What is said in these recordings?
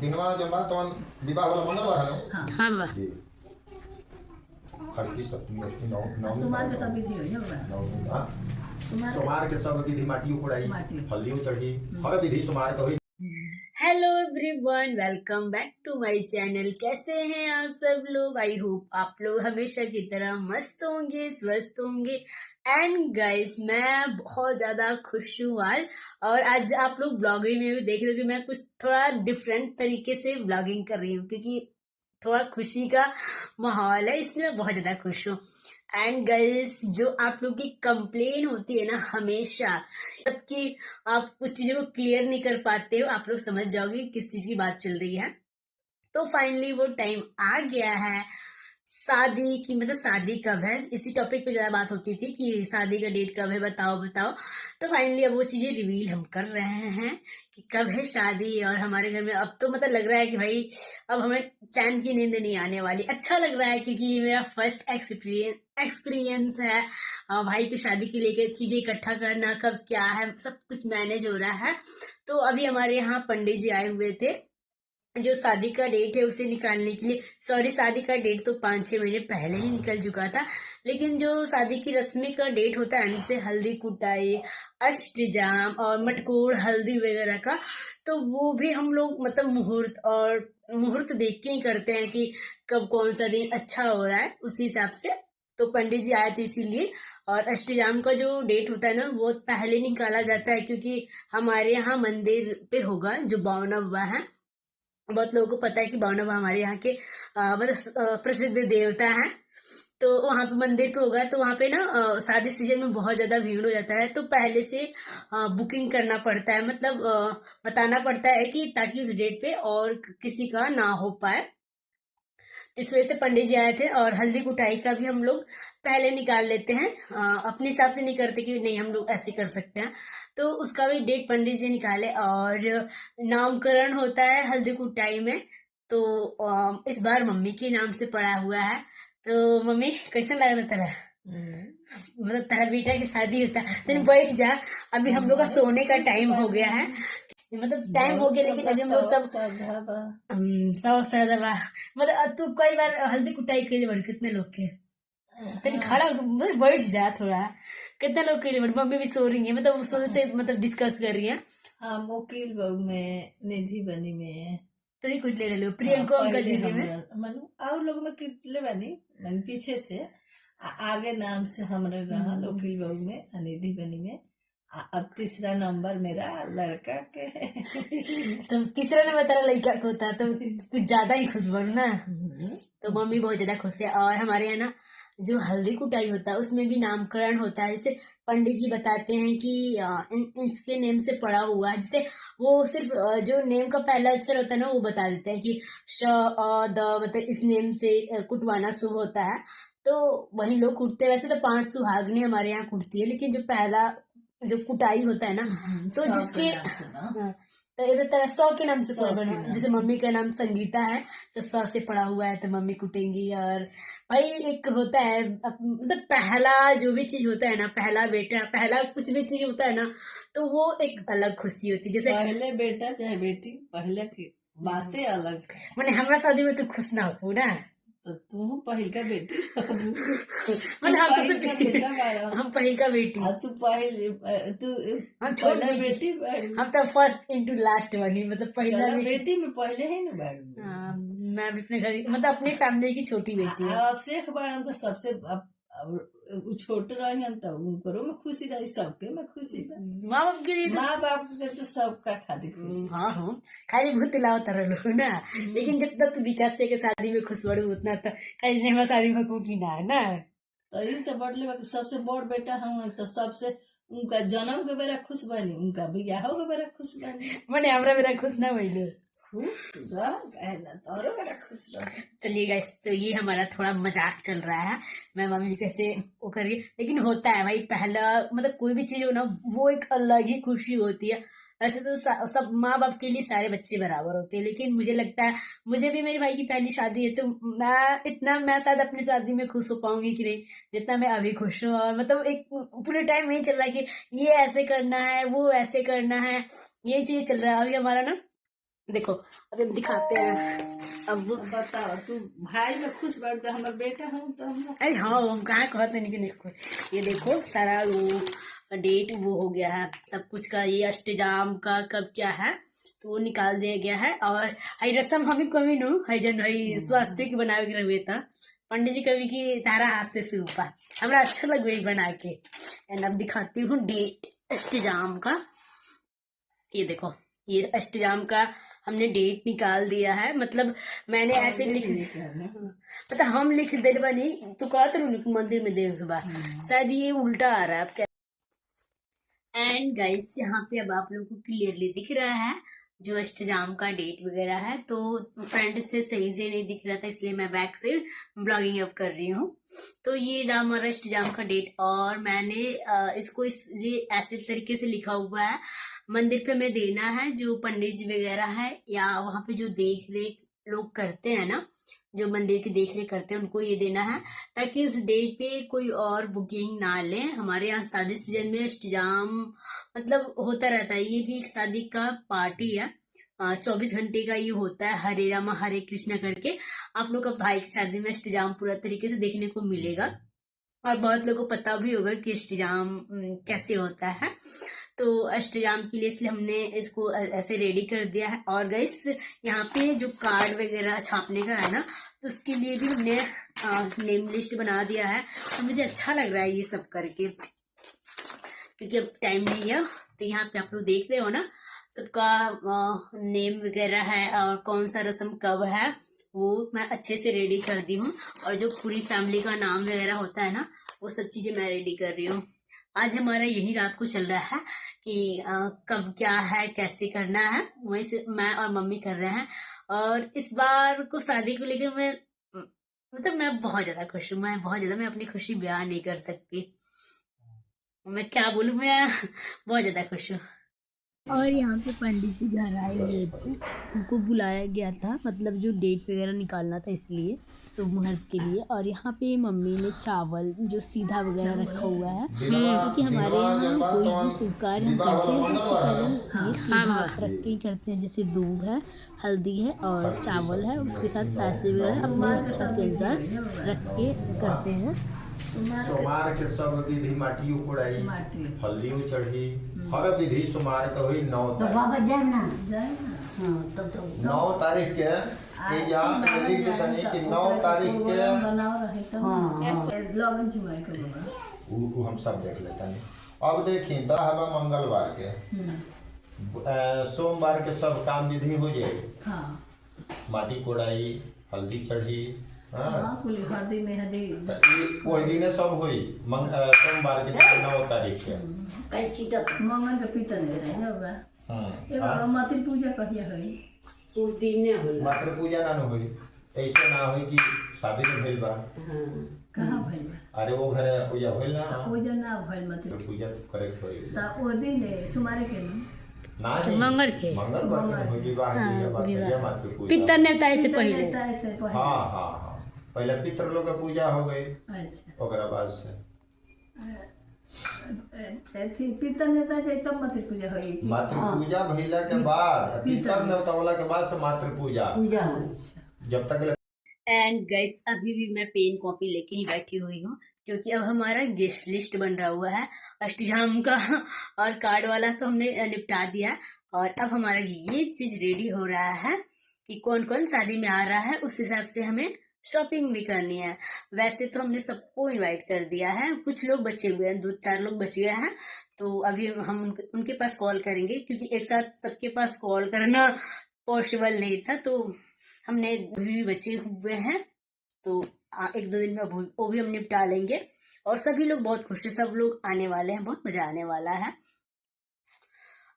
दिनवा जब बा तो विवाह वाला मंगलवार है हाँ हाँ बा जी खरकी सब नौ सुमार के सब विधि होई बा हां सुमार सोमार के सब विधि माटियो फोड़ाई माटी। हल्दियो चढ़ी हर विधि सोमार के होई। Hello everyone, welcome back to my channel. कैसे हैं आप सब लोग? आई होप आप लोग हमेशा की तरह मस्त होंगे, स्वस्थ होंगे। एंड गाइस, मैं बहुत ज्यादा खुश हूँ आज। और आज आप लोग ब्लॉगिंग में भी देख रहे हो कि मैं कुछ थोड़ा डिफरेंट तरीके से ब्लॉगिंग कर रही हूँ, क्योंकि थोड़ा खुशी का माहौल है, इसलिए मैं बहुत ज्यादा खुश हूँ। एंड गर्ल्स, जो आप लोग की कंप्लेन होती है ना हमेशा, जबकि आप कुछ चीजों को क्लियर नहीं कर पाते हो, आप लोग समझ जाओगे किस चीज की बात चल रही है। तो फाइनली वो टाइम आ गया है शादी की। मतलब शादी कब है, इसी टॉपिक पे ज्यादा बात होती थी कि शादी का डेट कब है, बताओ बताओ। तो फाइनली अब वो चीजें रिवील हम कर रहे हैं कि कब है शादी। और हमारे घर में अब तो मतलब लग रहा है कि भाई अब हमें चैन की नींद नहीं आने वाली। अच्छा लग रहा है क्योंकि ये मेरा फर्स्ट एक्सपीरियंस है भाई की शादी के लेकर चीजें इकट्ठा करना, कब क्या है, सब कुछ मैनेज हो रहा है। तो अभी हमारे यहाँ पंडित जी आए हुए थे जो शादी का डेट है उसे निकालने के लिए। सॉरी, शादी का डेट तो 5-6 महीने पहले ही निकल चुका था, लेकिन जो शादी की रस्मी का डेट होता है जैसे हल्दी कुटाई, अष्टजाम और मटकोर हल्दी वगैरह का, तो वो भी हम लोग मतलब मुहूर्त देख के ही करते हैं कि कब कौन सा दिन अच्छा हो रहा है, उसी हिसाब से। तो पंडित जी आए थे इसीलिए। और अष्टजाम का जो डेट होता है ना वो पहले निकाला जाता है, क्योंकि हमारे यहाँ मंदिर पे होगा जो बावना हुआ है। बहुत लोगों को पता है कि बावना बाबा हमारे यहाँ के मतलब प्रसिद्ध देवता हैं। तो वहां पे मंदिर पे होगा, तो वहां पे ना शादी सीजन में बहुत ज्यादा भीड़ हो जाता है, तो पहले से बुकिंग करना पड़ता है। मतलब बताना पड़ता है कि ताकि उस डेट पे और किसी का ना हो पाए। इस वजह से पंडित जी आए थे। और हल्दी कुटाई का भी हम लोग पहले निकाल लेते हैं, अपने हिसाब से नहीं करते कि नहीं हम लोग ऐसे कर सकते हैं। तो उसका भी डेट पंडित जी निकाले। और नामकरण होता है हल्दी कुटाई में। तो इस बार मम्मी के नाम से पड़ा हुआ है। तो मम्मी कैसा लग रहा तेरा? मतलब तेरा बेटा की शादी होता है, तो बैठ जा। अभी हम लोग का सोने का टाइम हो गया है, मतलब टाइम हो गया, लेकिन अभी हम लोग सब सौ सौ बा। मतलब तू कई बार हल्दी कुटाई के लिए बड़ी कितने लोग के तेरी खड़ा मतलब बैठ जा थोड़ा। कितने लोग के लिए बड़ी? मम्मी भी सो रही है, मतलब सो से मतलब डिस्कस कर रही है। हाँ मोकिल बहू में निधि बनी में तो ही कुछ ले रहे लो प्रियंका अंकल पहले दीदी में। मन और लोग में कितले बनी मन पीछे से आगे नाम से हमरे रहा वकील बहू में निधि बनी में अब तीसरा नंबर मेरा लड़का के है। तो तीसरा ने बताया लड़का को होता, तो कुछ ज्यादा ही खुश बन ना। तो मम्मी बहुत ज्यादा खुश है। और हमारे यहाँ ना जो हल्दी कुटाई होता है उसमें भी नामकरण होता है। जैसे पंडित जी बताते हैं कि इसके नेम से पड़ा हुआ है, जैसे वो सिर्फ जो नेम का पहला अक्षर होता है ना वो बता देते हैं कि श अ द, मतलब इस नेम से कुटवाना शुभ होता है। तो वही लोग कुटते हैं। वैसे तो 5 सुहागनी हमारे यहाँ कुटती है, लेकिन जो पहला जो कुटाई होता है ना, तो जिसके तो एक तरह 100 के नाम से कोई बना, जैसे मम्मी का नाम संगीता है तो 100 से पड़ा हुआ है तो मम्मी कुटेंगी। और भाई एक होता है मतलब पहला जो भी चीज होता है ना, पहला बेटा, पहला कुछ भी चीज होता है ना, तो वो एक अलग खुशी होती है। जैसे पहले बेटा चाहे बेटी पहले की बातें अलग है। मैंने हमारा शादी में तो खुश ना हो ना, तो तू पहिल का बेटी मैंने हम सबसे बेटा बाड़ा हम पहल का बेटी, तू पहले तू हम छोट पहला बेटी, बेटी हम तो फर्स्ट इनटू लास्ट वाली, मतलब पहला बेटी। बेटी में पहले है ना बाड़ू मैं भी अपने घर मतलब अपनी फैमिली की छोटी बेटी है। अब शेख बाड़न तो सबसे अब छोटे रही तो उनको में खुशी रही सबके में खुशी रही माँ बाप के लिए तो माँ बाप के तो सबका खाली खुशी। हाँ हाँ, खाली भूत लाओ तरह लो ना। लेकिन जब तक विकास के शादी में खुश बड़ू उतना तो कहीं नहीं हमारा शादी में की ना है ना। तो ये तो बढ़ले बाकी सबसे बड़ बेटा हम तो सबसे उनका जन्म के बेरा खुश बनी उनका बियाह के बेरा खुश बनी मैंने हमरा मेरा खुश ना भइले। खुश रह गए ना तोरो बेरा खुश रह। चलिए गाइस, तो ये हमारा थोड़ा मजाक चल रहा है, मैं मम्मी कैसे वो करिए, लेकिन होता है भाई पहला मतलब कोई भी चीज हो ना वो एक अलग ही खुशी होती है। वैसे तो सब माँ बाप के लिए सारे बच्चे बराबर होते हैं, लेकिन मुझे लगता है मुझे भी मेरे भाई की पहली शादी है, तो मैं शायद अपनी शादी में खुश हो पाऊंगी कि नहीं जितना मैं अभी खुश हूँ। और मतलब एक पूरे टाइम यही चल रहा है कि ये ऐसे करना है, वो ऐसे करना है, ये चीज चल रहा है अभी हमारा ना। देखो अभी हम दिखाते हैं अब। बताओ तू भाई में खुश बढ़ तो हमार बेटा हूँ तो हम अरे हाँ हम कहाँ कहते हैं कि नहीं खुश। ये देखो सारा वो डेट वो हो गया है सब कुछ का, ये अष्टजाम का कब क्या है तो वो निकाल दिया गया है। और हई रसम हमें कभी नो हई जन हई स्वास्थ्य की बनावे के रहे था पंडित जी कभी की तारा हाथ से सूपा हमरा अच्छा लग गई बना के। एंड अब दिखाती हूँ डेट अष्टजाम का। ये देखो ये अष्टजाम का हमने डेट निकाल दिया है, मतलब मैंने ऐसे लिख पता हम लिख दे बनी तो कहते रहो मंदिर में देख बा शायद ये उल्टा आ रहा है अब क्या। एंड गाइस यहाँ पे अब आप लोगों को क्लियरली दिख रहा है जो अष्टजाम का डेट वगैरह है। तो फ्रंट से सही से नहीं दिख रहा था इसलिए मैं बैक से ब्लॉगिंग अप कर रही हूँ। तो ये रहा हमारा अष्टजाम का डेट और मैंने इसको इसलिए ऐसे तरीके से लिखा हुआ है मंदिर पे में देना है जो पंडित जी वगैरह है या वहाँ पे जो देख रेख लोग करते हैं ना, जो मंदिर की देख रेख करते हैं उनको ये देना है ताकि इस डेट पे कोई और बुकिंग ना ले। हमारे यहाँ शादी सीजन में अष्टजाम मतलब होता रहता है, ये भी एक शादी का पार्टी है 24 घंटे का ये होता है हरे रामा हरे कृष्णा करके। आप लोग का भाई की शादी में अष्टजाम पूरा तरीके से देखने को मिलेगा और बहुत लोगों को पता भी होगा कि अष्टजाम कैसे होता है। तो अष्टजाम के लिए इसलिए हमने इसको ऐसे रेडी कर दिया है। और गाइस यहाँ पे जो कार्ड वगैरह छापने का है ना तो उसके लिए भी हमने नेम लिस्ट बना दिया है और मुझे अच्छा लग रहा है ये सब करके क्योंकि अब टाइम नहीं है। तो यहाँ पे आप लोग देख रहे हो ना सबका नेम वगैरह है और कौन सा रस्म कब है वो मैं अच्छे से रेडी कर दी हूँ और जो पूरी फैमिली का नाम वगैरह होता है ना वो सब चीजें मैं रेडी कर रही हूँ। आज हमारा यही रात को चल रहा है कि कब क्या है कैसे करना है, वहीं से मैं और मम्मी कर रहे हैं। और इस बार को शादी को लेकर मैं मतलब मैं बहुत ज्यादा खुश हूँ, मैं अपनी खुशी बयान नहीं कर सकती, मैं क्या बोलूँ, मैं बहुत ज्यादा खुश हूँ। और यहाँ पे पंडित जी घर आए हुए थे, उनको बुलाया गया था मतलब जो डेट वगैरह निकालना था इसलिए शुभ मुहूर्त के लिए। और यहाँ पे मम्मी ने चावल जो सीधा वगैरह रखा हुआ है क्योंकि हमारे यहाँ कोई भी शुभ कार्य हम करते हैं तो उससे पहले ये सीधा रख के ही करते हैं। जैसे दूध है, हल्दी है और चावल है, उसके साथ पैसे वगैरह अपने इच्छा के अनुसार रख के करते हैं। सोमार के सब विधि माटी उखड़ाई हल्दी चढ़ी हर विधि सोमार के हुई 9 तारीख के या लिख देतनी कि 9 तारीख के वो हम सब देख लेतनी। अब देखी तो हवा मंगलवार के सोमवार के सब काम विधि हो जाए, माटी कोड़ाई हल्दी चढ़ी हल्दी मेहंदी वही दिन सब हुई सोमवार के 9 तारीख के मंगल के पीतन मातृ पूजा कहिया है उस दिन ने होला मातृ पूजा ना होई ऐसे ना होई कि शादी में भइल बा कहां भइल बा अरे वो घरे पूजा भइल ना पूजा ना भइल मातृ पूजा करेक्ट होई ता ओ दिन सुमारे के ना मंगल के मंगल होई विवाह की मातृ पूजा पितर नेता से पहले हां हां हां पहले पितर लोग का पूजा हो गई। अच्छा ओकरा बाद से थी पितर नेता जाए तब मातृ पूजा होई मातृ पूजा भइला के बाद पितर नेता वाला के बाद से मातृ पूजा जब तक। एंड गाइस अभी भी मैं पेन कॉपी लेके ही बैठी हुई हूँ क्योंकि अब हमारा गेस्ट लिस्ट बन रहा हुआ है अष्टजाम का और कार्ड वाला तो हमने निपटा दिया और अब हमारा ये चीज रेडी हो रहा है कि कौन कौन शादी में आ रहा है, उस हिसाब से हमें शॉपिंग भी करनी है। वैसे तो हमने सबको इनवाइट कर दिया है, कुछ लोग बचे हुए हैं, 2-4 लोग बचे हुए हैं तो अभी हम उनके पास कॉल करेंगे क्योंकि एक साथ सबके पास कॉल करना पॉसिबल नहीं था। तो हमने भी बचे हुए हैं तो 1-2 दिन में वो भी हम निपटा लेंगे और सभी लोग बहुत खुश है, सब लोग आने वाले हैं, बहुत मजा आने वाला है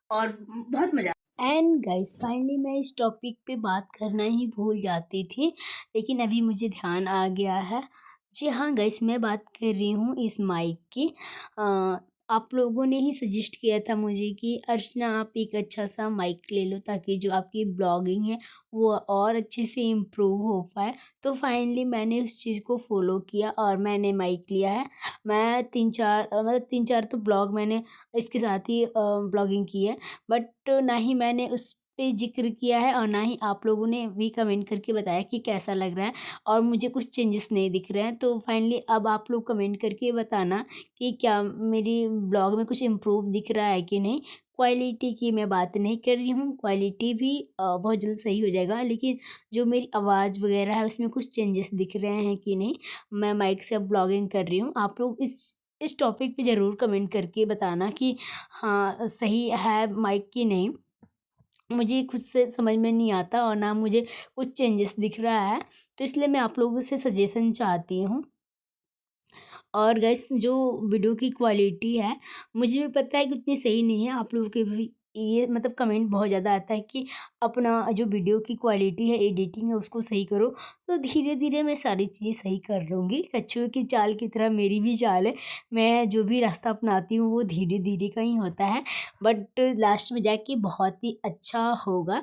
और बहुत मजा। एंड गाइस फाइनली मैं इस टॉपिक पे बात करना ही भूल जाती थी लेकिन अभी मुझे ध्यान आ गया है। जी हाँ गाइस मैं बात कर रही हूँ इस माइक की। आप लोगों ने ही सजेस्ट किया था मुझे कि अर्चना आप एक अच्छा सा माइक ले लो ताकि जो आपकी ब्लॉगिंग है वो और अच्छे से इम्प्रूव हो पाए। तो फाइनली मैंने उस चीज़ को फॉलो किया और मैंने माइक लिया है। मैं 3-4 तो ब्लॉग मैंने इसके साथ ही ब्लॉगिंग की है बट ना ही मैंने उस पे जिक्र किया है और ना ही आप लोगों ने भी कमेंट करके बताया कि कैसा लग रहा है और मुझे कुछ चेंजेस नहीं दिख रहे हैं। तो फाइनली अब आप लोग कमेंट करके बताना कि क्या मेरी ब्लॉग में कुछ इम्प्रूव दिख रहा है कि नहीं। क्वालिटी की मैं बात नहीं कर रही हूँ, क्वालिटी भी बहुत जल्द सही हो जाएगा, लेकिन जो मेरी आवाज़ वगैरह है उसमें कुछ चेंजेस दिख रहे हैं कि नहीं। मैं माइक से अब ब्लॉगिंग कर रही हूँ। आप लोग इस टॉपिक पे ज़रूर कमेंट करके बताना कि हाँ सही है माइक की नहीं। मुझे खुद से समझ में नहीं आता और ना मुझे कुछ चेंजेस दिख रहा है, तो इसलिए मैं आप लोगों से सजेशन चाहती हूँ। और गाइस जो वीडियो की क्वालिटी है मुझे भी पता है कि उतनी सही नहीं है। आप लोगों के भी ये मतलब कमेंट बहुत ज़्यादा आता है कि अपना जो वीडियो की क्वालिटी है, एडिटिंग है, उसको सही करो। तो धीरे धीरे मैं सारी चीज़ें सही कर लूँगी। कछुए की चाल की तरह मेरी भी चाल है। मैं जो भी रास्ता अपनाती हूँ वो धीरे धीरे का ही होता है, बट लास्ट में जाके बहुत ही अच्छा होगा।